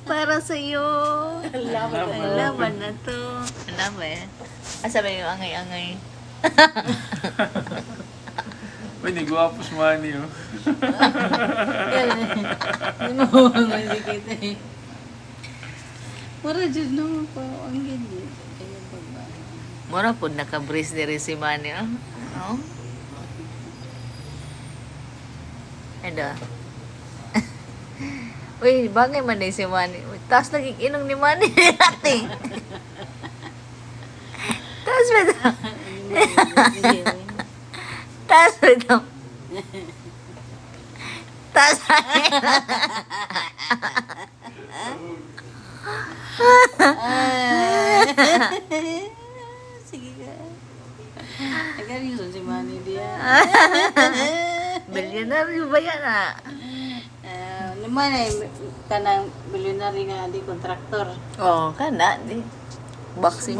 Para sa'yo. Laban. Laban na to. Ano ba eh? Sabi yung angay-angay. Uy, ni guwapos money, oh. Hindi mo masikita eh. Mara dyan naman po. Ang gindi. Kaya baba. Mura po naka-brace diri si Manny. Oh. No? Ano? Uy, bagay man din si Manny. Uy, taas nagiginom ni Manny. Ate. Taas ba ito? Taas ba ito? Taas ba ito? Sige ka. Nagkarisun si Manny dia. Bilyonaryo ba yan ah? Naman eh, kanang milyonary nga di kontraktor. Oo, kana. Di. Boxing.